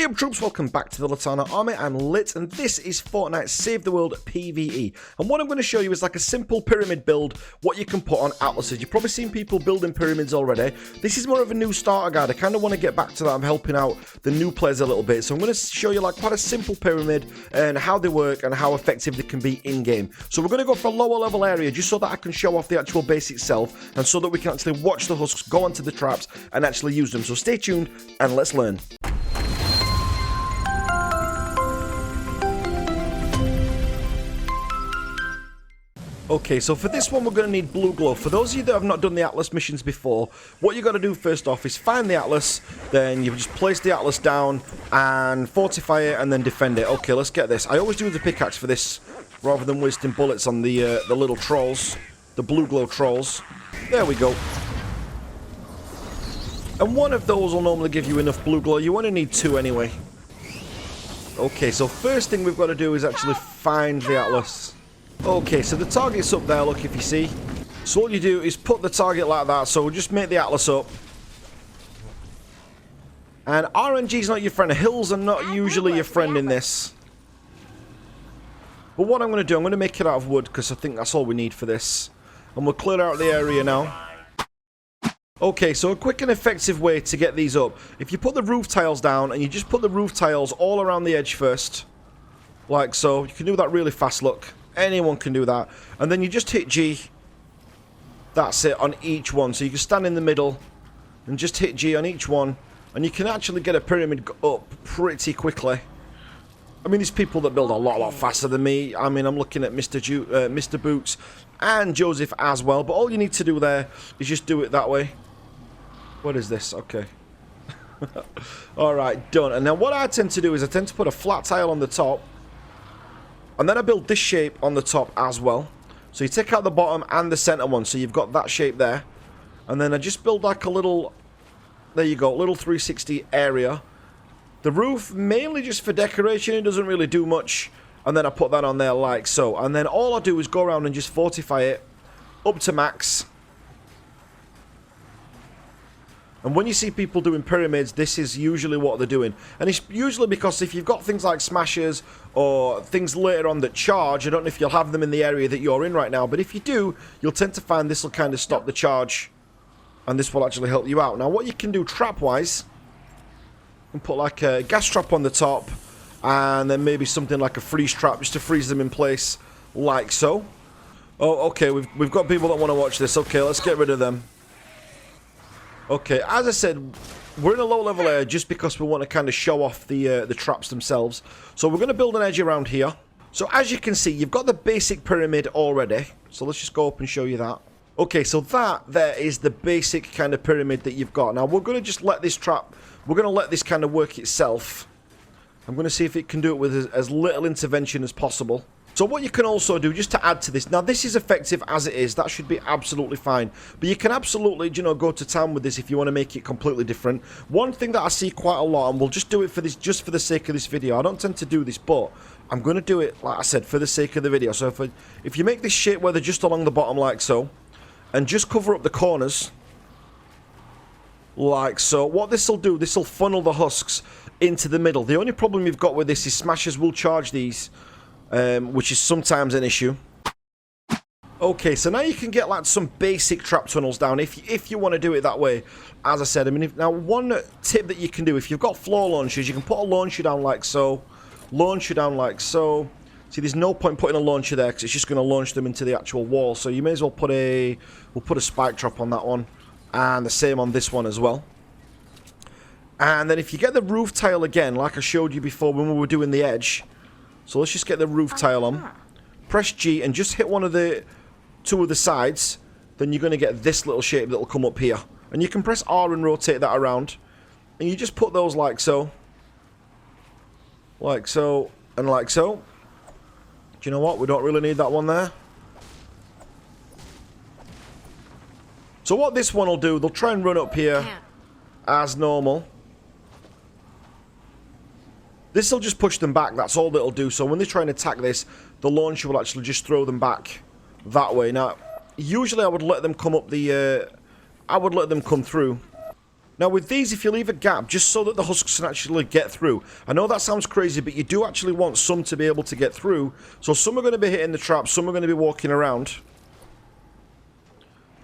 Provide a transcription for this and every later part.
Hey up troops, welcome back to the Litanah army. I'm Lit and this is Fortnite Save the World PVE. And what I'm going to show you is like a simple pyramid build, what you can put on atlases. You've probably seen people building pyramids already. This is more of a new starter guide. I kind of want to get back to that. I'm helping out the new players a little bit. So I'm going to show you like quite a simple pyramid and how they work and how effective they can be in game. So we're going to go for a lower level area just so that I can show off the actual base itself and so that we can actually watch the husks go onto the traps and actually use them. So stay tuned and let's learn. Okay, so for this one we're going to need blue glow. For those of you that have not done the Atlas missions before, what you got to do first off is find the Atlas, then you just place the Atlas down and fortify it and then defend it. Okay, let's get this. I always do the pickaxe for this rather than wasting bullets on the little trolls, the blue glow trolls. There we go. And one of those will normally give you enough blue glow. You only need two anyway. Okay, so first thing we've got to do is actually find the Atlas. Okay, so the target's up there, look, if you see. So what you do is put the target like that, so just make the Atlas up. And RNG's not your friend. Hills are not usually your friend in this. But what I'm going to do, I'm going to make it out of wood, because I think that's all we need for this. And we'll clear out the area now. Okay, so a quick and effective way to get these up. If you put the roof tiles down, and you just put the roof tiles all around the edge first. Like so. You can do that really fast, look. Anyone can do that. And then you just hit G. That's it, on each one. So you can stand in the middle and just hit G on each one. And you can actually get a pyramid up pretty quickly. I mean, there's people that build a lot faster than me. I mean, I'm looking at Mr. Boots and Joseph as well. But all you need to do there is just do it that way. What is this? Okay. Alright, done. And now what I tend to do is I tend to put a flat tile on the top. And then I build this shape on the top as well. So you take out the bottom and the center one. So you've got that shape there. And then I just build like a little... There you go. Little 360 area. The roof, mainly just for decoration. It doesn't really do much. And then I put that on there like so. And then all I do is go around and just fortify it. Up to max. And when you see people doing pyramids, this is usually what they're doing. And it's usually because if you've got things like smashers or things later on that charge, I don't know if you'll have them in the area that you're in right now, but if you do, you'll tend to find this will kind of stop the charge. And this will actually help you out. Now, what you can do trap-wise, you can put like a gas trap on the top, and then maybe something like a freeze trap just to freeze them in place, like so. Oh, okay, we've got people that want to watch this. Okay, let's get rid of them. Okay, as I said, we're in a low-level area just because we want to kind of show off the traps themselves. So we're going to build an edge around here. So as you can see, you've got the basic pyramid already. So let's just go up and show you that. Okay, so that there is the basic kind of pyramid that you've got. Now, we're going to just let this trap... We're going to let this kind of work itself. I'm going to see if it can do it with as little intervention as possible. So what you can also do, just to add to this, now this is effective as it is, that should be absolutely fine. But you can absolutely, you know, go to town with this if you want to make it completely different. One thing that I see quite a lot, and we'll just do it for this, just for the sake of this video. I don't tend to do this, but I'm going to do it, like I said, for the sake of the video. So if you make this shape where they're just along the bottom like so, and just cover up the corners, like so, what this will do, this will funnel the husks into the middle. The only problem you've got with this is smashers will charge these. Which is sometimes an issue. Okay, so now you can get like some basic trap tunnels down if you want to do it that way. As I said, I mean, now one tip that you can do, if you've got floor launchers, you can put a launcher down like so. Launcher down like so. See, there's no point putting a launcher there because it's just going to launch them into the actual wall. So you may as well put a spike trap on that one. And the same on this one as well. And then if you get the roof tile again, like I showed you before when we were doing the edge... So let's just get the roof tile on. Press G and just hit one of the two of the sides. Then you're going to get this little shape that will come up here. And you can press R and rotate that around. And you just put those like so. Like so and like so. Do you know what? We don't really need that one there. So what this one will do, they'll try and run up here as normal. This will just push them back, that's all it'll do. So when they try and attack this, the launcher will actually just throw them back that way. Now, usually I would let them come up the... I would let them come through Now with these, if you leave a gap, just so that the husks can actually get through. I know that sounds crazy, but you do actually want some to be able to get through. So some are going to be hitting the trap, some are going to be walking around.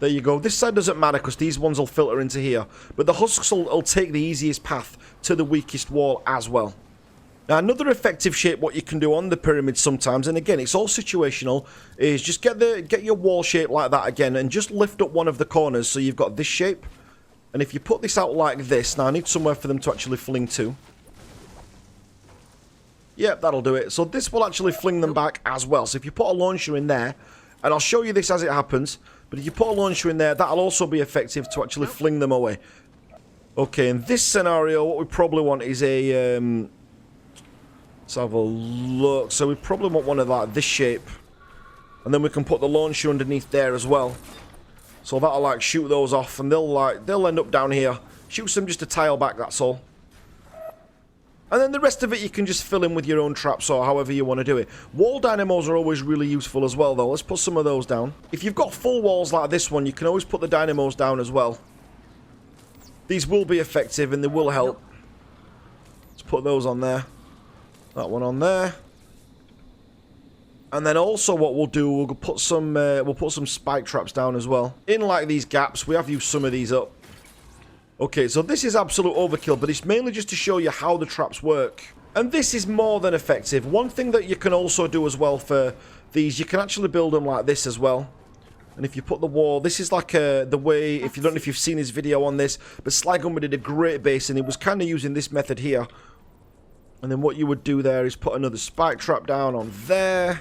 There you go. This side doesn't matter because these ones will filter into here. But the husks will take the easiest path to the weakest wall as well. Now another effective shape what you can do on the pyramid sometimes, and again it's all situational, is just get your wall shape like that again and just lift up one of the corners so you've got this shape. And if you put this out like this, now I need somewhere for them to actually fling to. Yep, that'll do it. So this will actually fling them back as well. So if you put a launcher in there, and I'll show you this as it happens, but if you put a launcher in there, that'll also be effective to actually fling them away. Okay, in this scenario, what we probably want is a... let's have a look. So we probably want one of like this shape. And then we can put the launcher underneath there as well. So that'll like shoot those off, and they'll end up down here. Shoot them just a tile back, that's all. And then the rest of it you can just fill in with your own traps or however you want to do it. Wall dynamos are always really useful as well though. Let's put some of those down. If you've got full walls like this one, you can always put the dynamos down as well. These will be effective and they will help. Let's put those on there. That one on there. And then also what we'll do, we'll put some spike traps down as well. In like these gaps, we have used some of these up. Okay, so this is absolute overkill, but it's mainly just to show you how the traps work. And this is more than effective. One thing that you can also do as well for these, you can actually build them like this as well. And if you put the wall, this is like the way, if you don't know if you've seen his video on this, but Slygumber did a great base and he was kind of using this method here. And then what you would do there is put another spike trap down on there.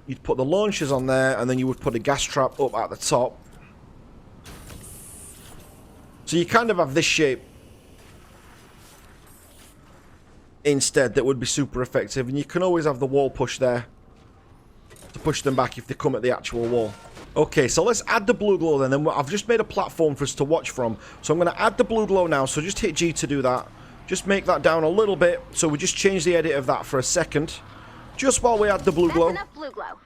You'd put the launchers on there, and then you would put a gas trap up at the top. So you kind of have this shape instead that would be super effective. And you can always have the wall push there to push them back if they come at the actual wall. Okay, so let's add the blue glow then. I've just made a platform for us to watch from. So I'm going to add the blue glow now. So just hit G to do that. Just make that down a little bit. So we just change the edit of that for a second. Just while we add the blue glow. That's enough blue glow.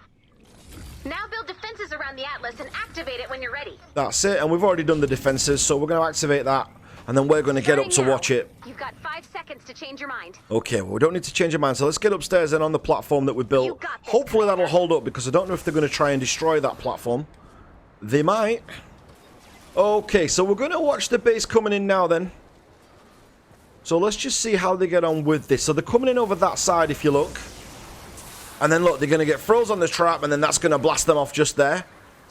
Now build defenses around the Atlas and activate it when you're ready. That's it, and we've already done the defenses, so we're going to activate that, and then we're going to get up to watch it. You've got 5 seconds to change your mind. Okay, well, we don't need to change our mind, so let's get upstairs and on the platform that we built. Hopefully that'll hold up, because I don't know if they're going to try and destroy that platform. They might. Okay, so we're going to watch the base coming in now then. So let's just see how they get on with this. So they're coming in over that side if you look. And then look, they're going to get froze on the trap, and then that's going to blast them off just there.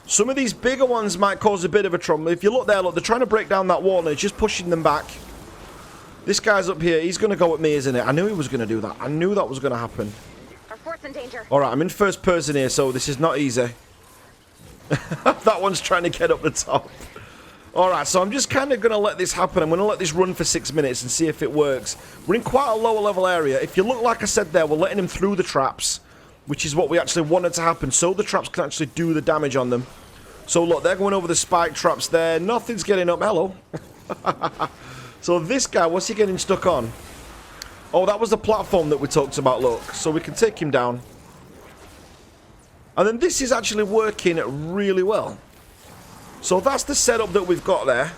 Some of these bigger ones might cause a bit of a trouble. If you look there, look, they're trying to break down that wall, and it's just pushing them back. This guy's up here. He's going to go at me, isn't it? I knew he was going to do that. I knew that was going to happen. Our fort's in danger. All right, I'm in first person here, so this is not easy. That one's trying to get up the top. All right, so I'm just kind of going to let this happen. I'm going to let this run for 6 minutes and see if it works. We're in quite a lower level area. If you look, like I said there, we're letting him through the traps, which is what we actually wanted to happen, so the traps can actually do the damage on them. So look, they're going over the spike traps there. Nothing's getting up. Hello. So this guy, what's he getting stuck on? Oh, that was the platform that we talked about, look. So we can take him down. And then this is actually working really well. So that's the setup that we've got there.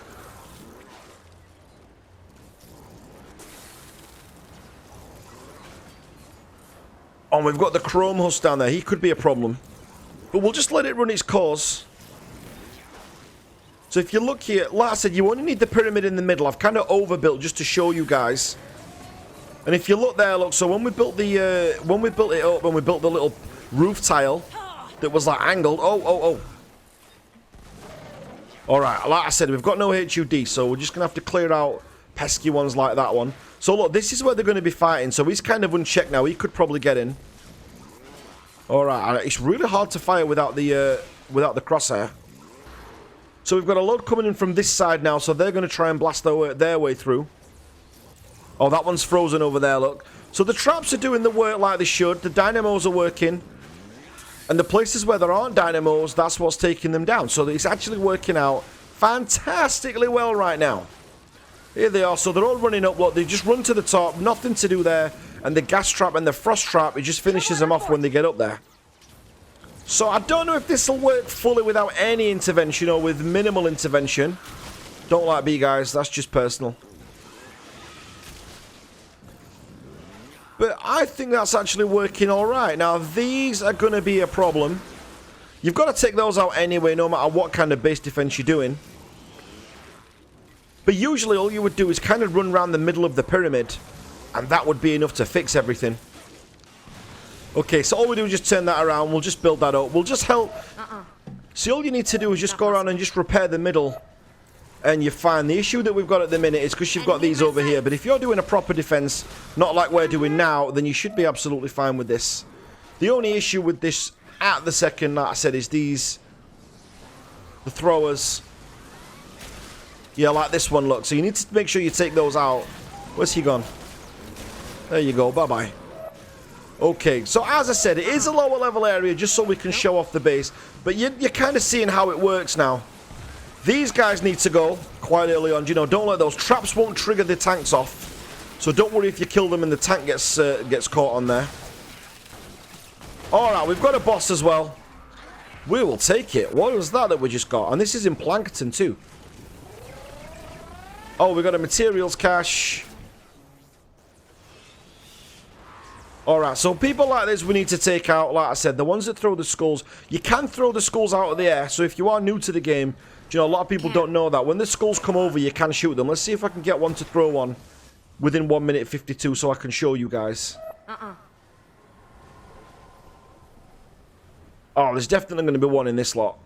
Oh, we've got the chrome husk down there. He could be a problem. But we'll just let it run its course. So if you look here, like I said, you only need the pyramid in the middle. I've kind of overbuilt just to show you guys. And if you look there, look, so when we built the when we built it up, when we built the little roof tile that was like angled. Oh. Alright, like I said, we've got no HUD, so we're just going to have to clear out pesky ones like that one. So look, this is where they're going to be fighting, so he's kind of unchecked now. He could probably get in. Alright, it's really hard to fire without the crosshair. So we've got a load coming in from this side now, so they're going to try and blast their way through. Oh, that one's frozen over there, look. So the traps are doing the work like they should. The dynamos are working. And the places where there aren't dynamos, that's what's taking them down. So it's actually working out fantastically well right now. Here they are. So they're all running up. Look, they just run to the top. Nothing to do there. And the gas trap and the frost trap, it just finishes them off when they get up there. So I don't know if this will work fully without any intervention or with minimal intervention. Don't like B, guys. That's just personal. But I think that's actually working alright. Now, these are going to be a problem. You've got to take those out anyway, no matter what kind of base defense you're doing. But usually all you would do is kind of run around the middle of the pyramid. And that would be enough to fix everything. Okay, so all we do is just turn that around. We'll just build that up. We'll just help. See, all you need to do is just go around and just repair the middle. And you're fine. The issue that we've got at the minute is because you've got these over here. But if you're doing a proper defense, not like we're doing now, then you should be absolutely fine with this. The only issue with this at the second, like I said, is these. The throwers. Yeah, like this one, look. So you need to make sure you take those out. Where's he gone? There you go. Bye-bye. Okay, so as I said, it is a lower level area just so we can show off the base. But you're kind of seeing how it works now. These guys need to go quite early on. You know, don't let those traps won't trigger the tanks off. So don't worry if you kill them and the tank gets caught on there. Alright, we've got a boss as well. We will take it. What was that we just got? And this is in Plankton too. Oh, we got a materials cache. Alright, so people like this we need to take out. Like I said, the ones that throw the skulls. You can throw the skulls out of the air. So if you are new to the game, you know, a lot of people don't know that. When the skulls come over, you can shoot them. Let's see if I can get one to throw on within 1 minute 52 so I can show you guys. Oh, there's definitely going to be one in this lot.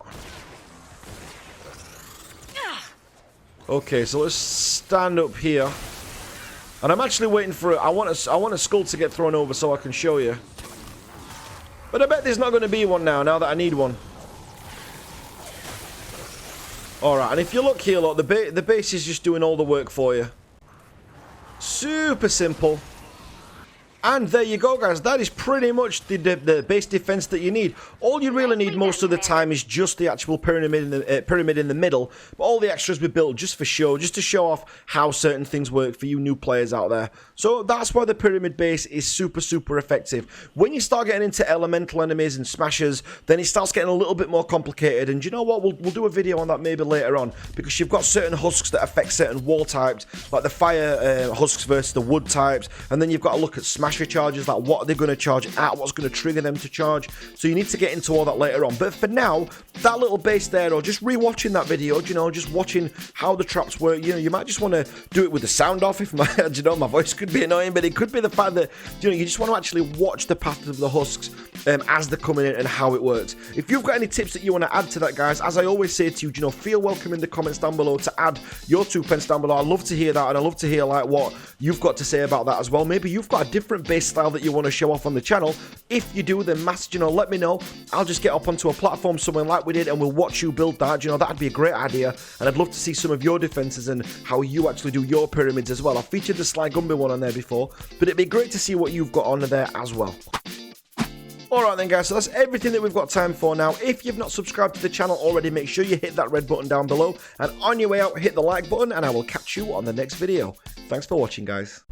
Okay, so let's stand up here. And I'm actually waiting for it. I want a skull to get thrown over so I can show you. But I bet there's not going to be one now that I need one. Alright, and if you look here, look, the base is just doing all the work for you. Super simple. And there you go, guys. That is pretty much the base defense that you need. All you really need most of the time is just the actual pyramid in the middle. But all the extras we built just for show, just to show off how certain things work for you new players out there. So that's why the pyramid base is super, super effective. When you start getting into elemental enemies and smashers, then it starts getting a little bit more complicated. And you know what? We'll do a video on that maybe later on. Because you've got certain husks that affect certain wall types. Like the fire husks versus the wood types. And then you've got to look at smasher charges, like what are they going to charge at, what's going to trigger them to charge. So you need to get into all that later on. But for now, that little base there, or just re-watching that video, you know, just watching how the traps work, you know, you might just want to do it with the sound off if my, you know, my voice could be annoying, but it could be the fact that, you know, you just want to actually watch the path of the husks as they're coming in and how it works. If you've got any tips that you want to add to that, guys, as I always say to you, you know, feel welcome in the comments down below to add your 2 pence down below. I love to hear that, and I love to hear like what you've got to say about that as well. Maybe you've got a different base style that you want to show off on the channel. If you do, then you know, let me know. I'll just get up onto a platform somewhere like we did and we'll watch you build that. You know, that'd be a great idea, and I'd love to see some of your defenses and how you actually do your pyramids as well. I've featured the Sly Gumby one on there before, but it'd be great to see what you've got on there as well. Alright then, guys, so that's everything that we've got time for now. If you've not subscribed to the channel already, make sure you hit that red button down below, and on your way out, hit the like button, and I will catch you on the next video. Thanks for watching, guys.